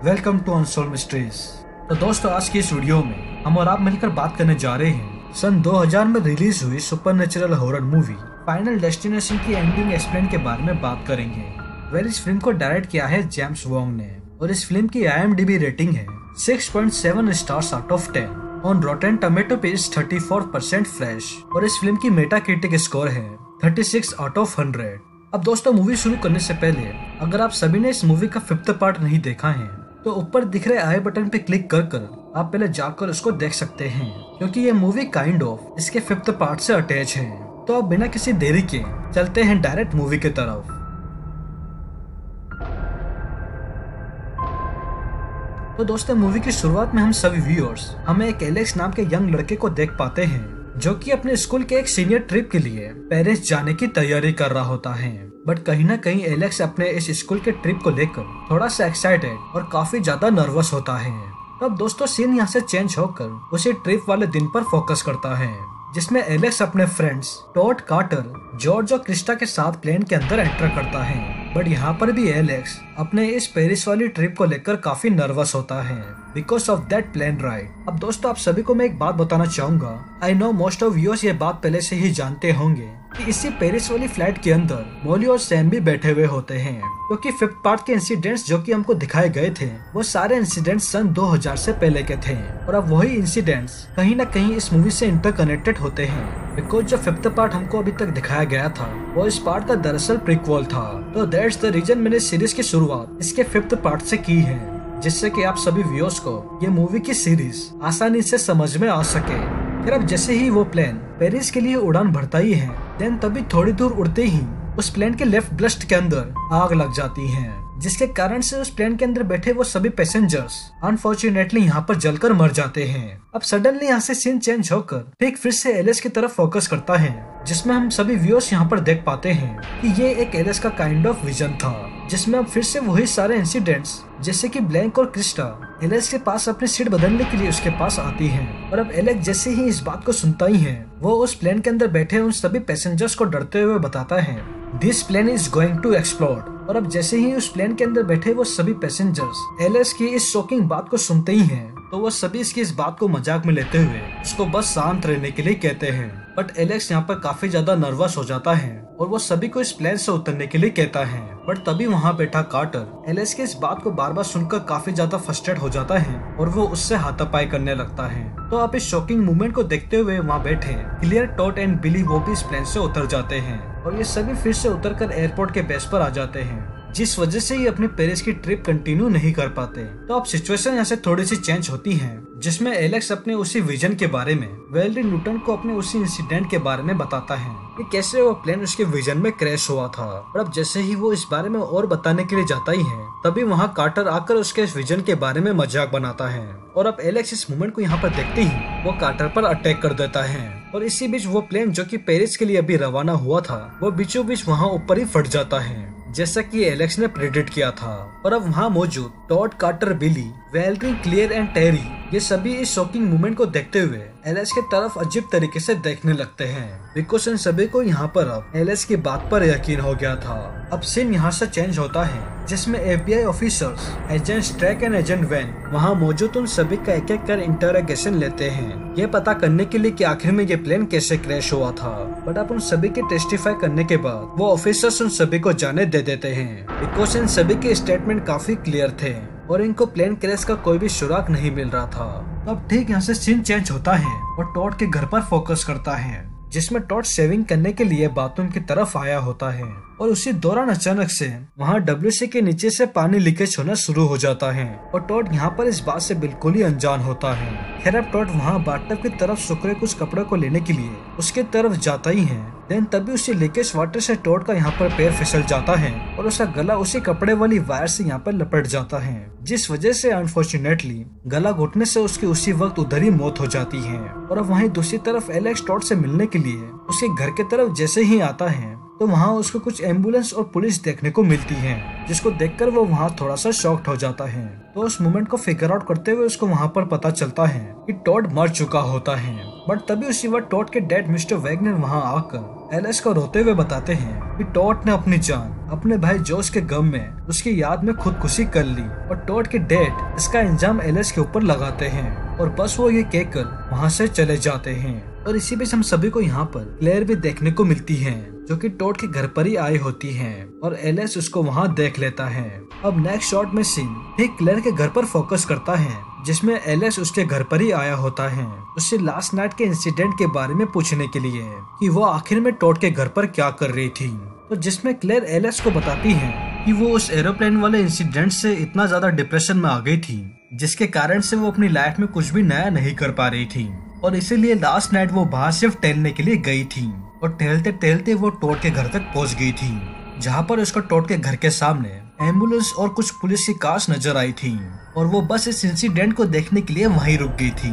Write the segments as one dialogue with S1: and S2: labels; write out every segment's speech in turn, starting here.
S1: Welcome to unsolved mysteries. तो दोस्तों, आज की इस वीडियो में हम और आप मिलकर बात करने जा रहे हैं सन 2000 में रिलीज हुई supernatural horror movie final destination की एंडिंग एक्सप्लेन के बारे में बात करेंगे। इस फिल्म को डायरेक्ट किया है जेम्स वॉन्ग ने और इस फिल्म की IMDb रेटिंग है 6.7 stars out of 10। On Rotten tomato पे 34% फ्रेश और इस फिल्म की मेटा क्रिटिक स्कोर है 36 आउट ऑफ 100। अब दोस्तों, मूवी शुरू करने से पहले अगर आप सभी ने इस मूवी का 5th पार्ट नहीं देखा है तो ऊपर दिख रहे आई बटन पे क्लिक कर आप पहले जाकर उसको देख सकते हैं, क्योंकि ये मूवी काइंड ऑफ इसके 5th पार्ट से अटैच है। तो अब बिना किसी देरी के चलते हैं डायरेक्ट मूवी के तरफ। तो दोस्तों, मूवी की शुरुआत में हम सभी व्यूअर्स हमें एक एलेक्स नाम के यंग लड़के को देख पाते हैं जो कि अपने स्कूल के एक सीनियर ट्रिप के लिए पेरिस जाने की तैयारी कर रहा होता है। बट कहीं ना कहीं एलेक्स अपने इस स्कूल के ट्रिप को लेकर थोड़ा सा एक्साइटेड और काफी ज्यादा नर्वस होता है। तब दोस्तों, सीन यहाँ से चेंज होकर उसी ट्रिप वाले दिन पर फोकस करता है, जिसमें एलेक्स अपने फ्रेंड्स टॉड, कार्टर, जॉर्ज और क्रिस्टा के साथ प्लेन के अंदर एंटर करता है। बट यहाँ पर भी एलेक्स अपने इस पेरिस वाली ट्रिप को लेकर काफी नर्वस होता है because of that plane ride. अब दोस्तों, आप सभी को मैं एक बात बताना चाहूंगा। I know most of viewers ये बात पहले से ही जानते होंगे कि इसी पेरिस वाली फ्लाइट के अंदर मॉली और सैम भी बैठे हुए होते हैं, क्योंकि 5th पार्ट के इंसिडेंट्स जो कि हमको दिखाए गए थे वो सारे इंसिडेंट्स सन 2000 से पहले के थे और अब वही इंसिडेंट्स कहीं ना कहीं इस मूवी से इंटरकनेक्टेड होते हैं। बिकॉज जो 5th पार्ट हमको अभी तक दिखाया गया था वो इस पार्ट का दरअसल प्रीक्वल था। तो दैट्स द रीजन मैंने सीरीज की शुरुआत इसके 5th पार्ट से की है, जिससे कि आप सभी व्यूअर्स को ये मूवी की सीरीज आसानी से समझ में आ सके। फिर अब जैसे ही वो प्लेन पेरिस के लिए उड़ान भरता ही है, देन तभी थोड़ी दूर उड़ते ही उस प्लेन के लेफ्ट ब्रस्ट के अंदर आग लग जाती है, जिसके कारण से उस प्लेन के अंदर बैठे वो सभी पैसेंजर्स अनफॉर्चुनेटली यहाँ पर जलकर मर जाते हैं। अब सडनली यहाँ से सीन चेंज होकर ठीक फिर से एलेक्स की तरफ फोकस करता है, जिसमें हम सभी व्यूअर्स यहाँ पर देख पाते हैं कि ये एक एलेक्स का काइंड ऑफ विजन था, जिसमें अब फिर से वही सारे इंसिडेंट्स जैसे कि ब्लैंक और क्रिस्टा एलेक्स के पास अपनी सीट बदलने के लिए उसके पास आती हैं। और अब एलेक्स जैसे ही इस बात को सुनता ही है, वो उस प्लेन के अंदर बैठे उन सभी पैसेंजर्स को डरते हुए बताता है this plane is going to explode. और अब जैसे ही उस प्लेन के अंदर बैठे वो सभी पैसेंजर्स एलेक्स की इस शॉकिंग बात को सुनते ही हैं, तो वो सभी इसकी इस बात को मजाक में लेते हुए उसको बस शांत रहने के लिए कहते हैं। बट एलेक्स यहाँ पर काफी ज्यादा नर्वस हो जाता है और वो सभी को इस प्लेन से उतरने के लिए कहता है। बट तभी वहाँ बैठा कार्टर एलेक्स की इस बात को बार बार सुनकर काफी ज्यादा फ्रस्ट्रेट हो जाता है और वो उससे हाथापाई करने लगता है। तो आप इस शॉकिंग मूवमेंट को देखते हुए वहाँ बैठे क्लियर, टॉड एंड बिली वो भी इस प्लेन से उतर जाते हैं और ये सभी फिर से उतरकर एयरपोर्ट के बेस पर आ जाते हैं, जिस वजह से ये अपनी पेरिस की ट्रिप कंटिन्यू नहीं कर पाते। तो अब सिचुएशन यहाँ से थोड़ी सी चेंज होती है, जिसमें एलेक्स अपने उसी विजन के बारे में वेल्डी न्यूटन को अपने उसी इंसिडेंट के बारे में बताता है कि कैसे वो प्लेन उसके विजन में क्रैश हुआ था। और अब जैसे ही वो इस बारे में और बताने के लिए जाता ही है, तभी वहाँ कार्टर आकर उसके इस विजन के बारे में मजाक बनाता है। और अब एलेक्स इस मोमेंट को यहाँ पर देखते ही वो कार्टर पर अटैक कर देता है और इसी बीच वो प्लेन जो कि पेरिस के लिए अभी रवाना हुआ था वो बीचों बीच वहाँ ऊपर ही फट जाता है, जैसा कि एलेक्स ने प्रेडिक्ट किया था। और अब वहाँ मौजूद Todd, Carter, Billy, Valerie, Claire and Terry ये सभी इस शॉकिंग मूवमेंट को देखते हुए एलेक्स की तरफ अजीब तरीके से देखने लगते हैं, बिकॉज इन सभी को यहाँ पर अब एलेक्स की बात पर यकीन हो गया था। अब सीन यहाँ से चेंज होता है, जिसमें FBI officers agent Strzok and agent Van वहाँ मौजूद उन सभी का एक एक कर इंटरोगेशन लेते हैं, ये पता करने के लिए कि आखिर में ये प्लेन कैसे क्रैश हुआ था। बट अब उन सभी के टेस्टिफाई करने के बाद वो ऑफिसर्स उन सभी को जाने दे देते हैं, बिकॉज इन सभी के स्टेटमेंट काफी क्लियर थे और इनको प्लेन क्रैश का कोई भी सुराग नहीं मिल रहा था। अब ठीक यहाँ से सीन चेंज होता है और टॉड के घर पर फोकस करता है, जिसमें टॉड शेविंग करने के लिए बाथरूम की तरफ आया होता है और उसी दौरान अचानक से वहाँ WC के नीचे से पानी लीकेज होना शुरू हो जाता है और टॉड यहाँ पर इस बात से बिल्कुल ही अनजान होता है। खैर अब टॉड वहाँ बाथटब की तरफ सूख रहे कुछ कपड़े को लेने के लिए उसके तरफ जाता ही है, देन तभी उसी लीकेज वाटर से टॉड का यहाँ पर पैर फिसल जाता है और उसका गला उसी कपड़े वाली वायर से यहाँ पर लपट जाता है, जिस वजह से अनफॉर्चुनेटली गला घुटने से उसकी उसी वक्त उधर ही मौत हो जाती है। और अब वहीं दूसरी तरफ एलेक्स टॉड से मिलने के लिए उसके घर की तरफ जैसे ही आता है, तो वहाँ उसको कुछ एम्बुलेंस और पुलिस देखने को मिलती है, जिसको देखकर वो वहाँ थोड़ा सा शॉक्ड हो जाता है। तो उस मोमेंट को फिगर आउट करते हुए उसको वहाँ पर पता चलता है कि टॉड मर चुका होता है। बट तभी उसी वक्त टॉड के डैड मिस्टर वैगनर वहाँ आकर एलिस को रोते हुए बताते हैं कि टॉड ने अपनी जान अपने भाई जोश के गम में उसकी याद में खुदकुशी कर ली, और टॉड के डैड इसका इंजाम एलिस के ऊपर लगाते हैं और बस वो ये कहकर वहाँ से चले जाते हैं। और इसी बीच हम सभी को यहाँ पर क्लेयर भी देखने को मिलती है, जो कि टॉड के घर पर ही आई होती है, और एलिस उसको वहाँ देख लेता है। अब नेक्स्ट शॉट में सीन ठीक क्लेयर के घर पर फोकस करता है, जिसमें एलिस उसके घर पर ही आया होता है उससे लास्ट नाइट के इंसिडेंट के बारे में पूछने के लिए कि वो आखिर में टॉड के घर पर क्या कर रही थी। तो जिसमें क्लेयर एलिस को बताती है कि वो उस एरोप्लेन वाले इंसिडेंट से इतना ज्यादा डिप्रेशन में आ गई थी, जिसके कारण से वो अपनी लाइफ में कुछ भी नया नहीं कर पा रही थी, और इसीलिए लास्ट नाइट वो बाहर सिर्फ टहलने के लिए गई थी, और टहलते टहलते वो टॉड के घर तक पहुंच गई थी, जहां पर उसको टॉड के घर के सामने एम्बुलेंस और कुछ पुलिस की कार्स नजर आई थी, और वो बस इस इंसिडेंट को देखने के लिए वहीं रुक गई थी।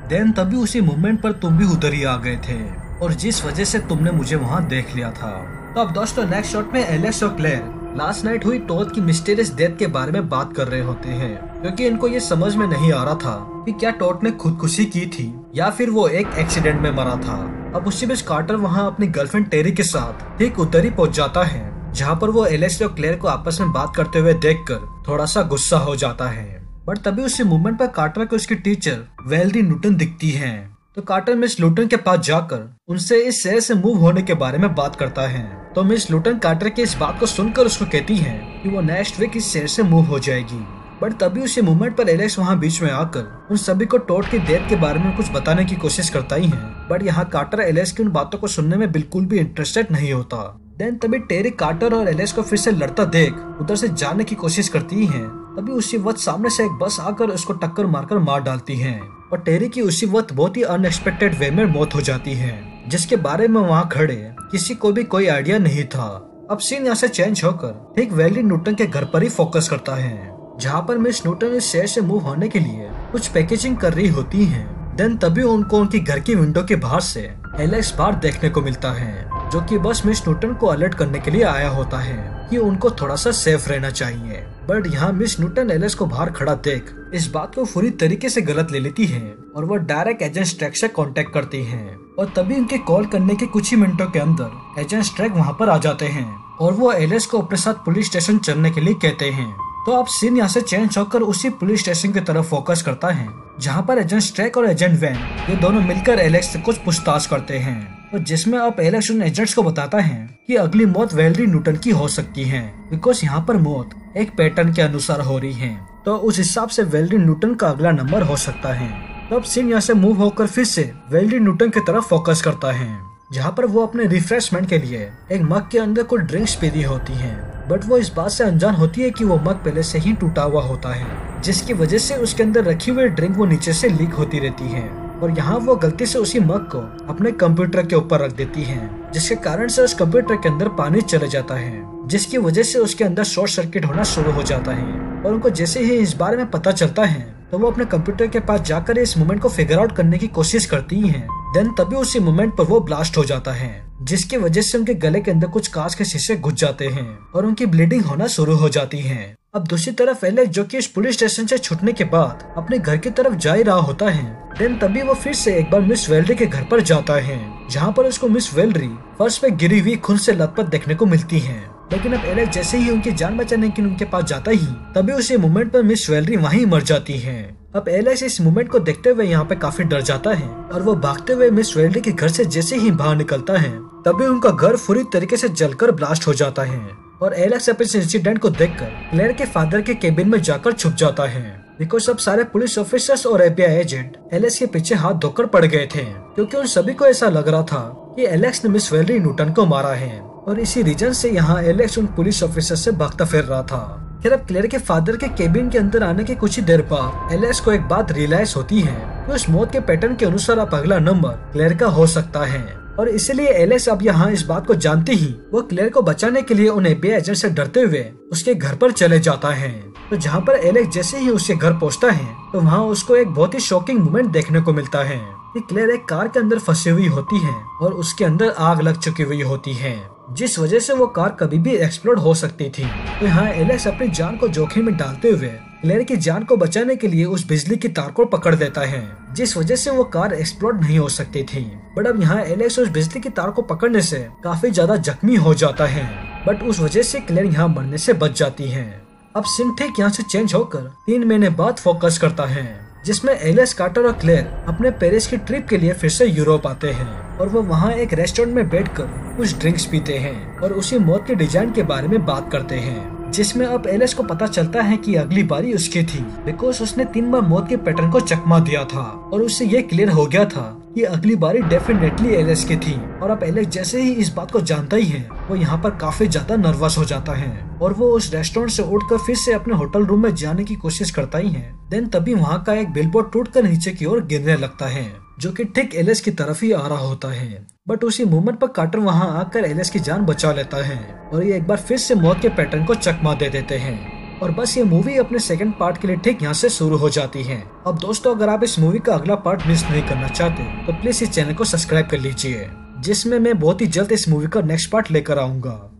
S1: देन तभी उसी मोमेंट पर तुम भी उधर ही आ गए थे, और जिस वजह से तुमने मुझे वहाँ देख लिया था। तो अब दोस्तों नेक्स्ट शॉट में एलेक्स और क्लेयर लास्ट नाइट हुई टॉड की मिस्टीरियस डेथ के बारे में बात कर रहे होते हैं, क्योंकि इनको ये समझ में नहीं आ रहा था कि क्या टॉड ने खुदकुशी की थी या फिर वो एक एक्सीडेंट में मरा था। अब उसी बीच कार्टर वहाँ अपनी गर्लफ्रेंड टेरी के साथ ठीक उधर ही पहुँच जाता है, जहाँ पर वो एलेक्स और क्लेयर को आपस में बात करते हुए देखकर थोड़ा सा गुस्सा हो जाता है। बट तभी उसी मूवमेंट पर कार्टर को उसकी टीचर वेल्डी न्यूटन दिखती है। तो कार्टर मिस लूटन के पास जाकर उनसे इस शहर से मूव होने के बारे में बात करता है। तो मिस लूटन कार्टर की इस बात को सुनकर उसको कहती है कि वो नेक्स्ट वीक इस शहर से मूव हो जाएगी। बट तभी उसी मूवमेंट पर एलेक्स वहाँ बीच में आकर उन सभी को टॉड की डेथ के बारे में कुछ बताने की कोशिश करता ही है। बट यहाँ कार्टर एलेक्स की उन बातों को सुनने में बिल्कुल भी इंटरेस्टेड नहीं होता। देन तभी टेरी कार्टर और एलेक्स को फिर से लड़ता देख उधर से जाने की कोशिश करती है। तभी उसी वक्त सामने से एक बस आकर उसको टक्कर मारकर मार डालती है, और टेरी की उसी वक्त बहुत ही अनएक्सपेक्टेड वे में मौत हो जाती है, जिसके बारे में वहाँ खड़े किसी को भी कोई आइडिया नहीं था। अब सीन यहाँ से चेंज होकर ठीक वेल्डी न्यूटन के घर पर ही फोकस करता है, जहाँ पर मिस न्यूटन इस शहर से मूव होने के लिए कुछ पैकेजिंग कर रही होती है। देन तभी उनको उनकी घर की विंडो के बाहर से एलेक्स बाहर देखने को मिलता है, जो कि बस मिस न्यूटन को अलर्ट करने के लिए आया होता है कि उनको थोड़ा सा सेफ रहना चाहिए। बट यहाँ मिस न्यूटन एलेक्स को बाहर खड़ा देख इस बात को पूरी तरीके से गलत ले लेती है, और वो डायरेक्ट एजेंट स्ट्रैक से कांटेक्ट करती है। और तभी उनके कॉल करने के कुछ ही मिनटों के अंदर एजेंट स्ट्रैक वहाँ पर आ जाते हैं, और वो एलेक्स को अपने साथ पुलिस स्टेशन चलने के लिए कहते हैं। तो अब सीन यहाँ से चेंज होकर उसी पुलिस स्टेशन की तरफ फोकस करता है, जहाँ पर एजेंट स्ट्रैक और एजेंट वैन ये दोनों मिलकर एलेक्स से कुछ पूछताछ करते हैं, और जिसमें अब एलेक्स उन एजेंट्स को बताता है कि अगली मौत वेल्डी न्यूटन की हो सकती है, बिकॉज यहाँ पर मौत एक पैटर्न के अनुसार हो रही है, तो उस हिसाब से वेल्डी न्यूटन का अगला नंबर हो सकता है। तो अब सीन यहाँ से मूव होकर फिर से वेल्डी न्यूटन की तरफ फोकस करता है, जहाँ पर वो अपने रिफ्रेशमेंट के लिए एक मग के अंदर कुछ ड्रिंक्स पी रही होती है। बट वो इस बात से अनजान होती है कि वो मग पहले से ही टूटा हुआ होता है, जिसकी वजह से उसके अंदर रखी हुई ड्रिंक वो नीचे से लीक होती रहती है, और यहाँ वो गलती से उसी मग को अपने कंप्यूटर के ऊपर रख देती है, जिसके कारण से उस कंप्यूटर के अंदर पानी चले जाता है, जिसकी वजह से उसके अंदर शॉर्ट सर्किट होना शुरू हो जाता है। और उनको जैसे ही इस बारे में पता चलता है तो वो अपने कंप्यूटर के पास जाकर इस मोमेंट को फिगर आउट करने की कोशिश करती है। देन तभी उसी मोमेंट पर वो ब्लास्ट हो जाता है, जिसकी वजह से उनके गले के अंदर कुछ कांच के शीशे घुस जाते हैं और उनकी ब्लीडिंग होना शुरू हो जाती है। अब दूसरी तरफ एलेक्स, जो कि इस पुलिस स्टेशन से छूटने के बाद अपने घर की तरफ जा ही रहा होता है, देन तभी वो फिर से एक बार मिस वेल्ड्री के घर पर जाता है, जहाँ पर उसको मिस वेल्ड्री फर्श पे गिरी हुई खून से लथपथ देखने को मिलती है। लेकिन अब एलेक्स जैसे ही उनकी जान बचाने के लिए उनके पास जाता ही तभी उसी मोमेंट पर मिस वेल्ड्री वहीं मर जाती है। अब एलेक्स इस मोमेंट को देखते हुए यहाँ पे काफी डर जाता है, और वो भागते हुए मिस वेल्ड्री के घर से जैसे ही बाहर निकलता है तभी उनका घर पूरी तरीके से जलकर ब्लास्ट हो जाता है, और एलेक्स अब इस इंसिडेंट को देखकर क्लेयर के फादर के केबिन में जाकर छुप जाता है, बिकॉज अब सारे पुलिस ऑफिसर्स और FBI एजेंट एलेक्स के पीछे हाथ धोकर पड़ गए थे, क्योंकि उन सभी को ऐसा लग रहा था कि एलेक्स ने मिस वेल्ड्री न्यूटन को मारा है, और इसी रीजन से यहाँ एलेक्स उन पुलिस ऑफिसर से भागता फिर रहा था। फिर अब क्लेयर के फादर के केबिन के अंदर आने के कुछ ही देर बाद एलेक्स को एक बात रियलाइज होती है कि उस मौत के पैटर्न के अनुसार अब अगला नंबर क्लेयर का हो सकता है, और इसलिए एलेक्स अब यहाँ इस बात को जानते ही वो क्लेयर को बचाने के लिए उन FBI एजेंट से डरते हुए उसके घर पर चले जाता है। तो जहाँ पर एलेक्स जैसे ही उसके घर पहुँचता है तो वहाँ उसको एक बहुत ही शॉकिंग मोमेंट देखने को मिलता है कि क्लेयर एक कार के अंदर फंसी हुई होती है और उसके अंदर आग लग चुकी हुई होती है, जिस वजह से वो कार कभी भी एक्सप्लोड हो सकती थी। तो यहाँ एलेक्स अपनी जान को जोखिम में डालते हुए क्लेयर की जान को बचाने के लिए उस बिजली की तार को पकड़ लेता है, जिस वजह से वो कार एक्सप्लोड नहीं हो सकती थी। बट अब यहाँ एलेक्स उस बिजली की तार को पकड़ने से काफी ज्यादा जख्मी हो जाता है, बट उस वजह से क्लेयर यहाँ मरने से बच जाती है। अब सीन ठीक यहाँ से चेंज होकर 3 महीने बाद फोकस करता है, जिसमें एलेक्स, कार्टर और क्लेयर अपने पेरिस की ट्रिप के लिए फिर से यूरोप आते हैं और वो वहाँ एक रेस्टोरेंट में बैठकर कुछ ड्रिंक्स पीते हैं और उसी मौत के डिजाइन के बारे में बात करते हैं, जिसमें अब एलेक्स को पता चलता है कि अगली बारी उसकी थी, बिकॉज उसने 3 बार मौत के पैटर्न को चकमा दिया था और उससे ये क्लियर हो गया था कि अगली बारी डेफिनेटली एलेक्स की थी। और अब एलेक्स जैसे ही इस बात को जानता ही है, वो यहाँ पर काफी ज्यादा नर्वस हो जाता है और वो उस रेस्टोरेंट से उठकर फिर से अपने होटल रूम में जाने की कोशिश करता ही है। देन तभी वहाँ का एक बिलबोर्ड टूटकर नीचे की ओर गिरने लगता है, जो कि ठीक एलेक्स की तरफ ही आ रहा होता है। बट उसी मोमेंट पर कार्टर वहाँ आकर एलेक्स की जान बचा लेता है और ये एक बार फिर से मौत के पैटर्न को चकमा दे देते हैं। और बस ये मूवी अपने सेकंड पार्ट के लिए ठीक यहाँ से शुरू हो जाती है। अब दोस्तों, अगर आप इस मूवी का अगला पार्ट मिस नहीं करना चाहते तो प्लीज इस चैनल को सब्सक्राइब कर लीजिए, जिसमें मैं बहुत ही जल्द इस मूवी का नेक्स्ट पार्ट लेकर आऊंगा।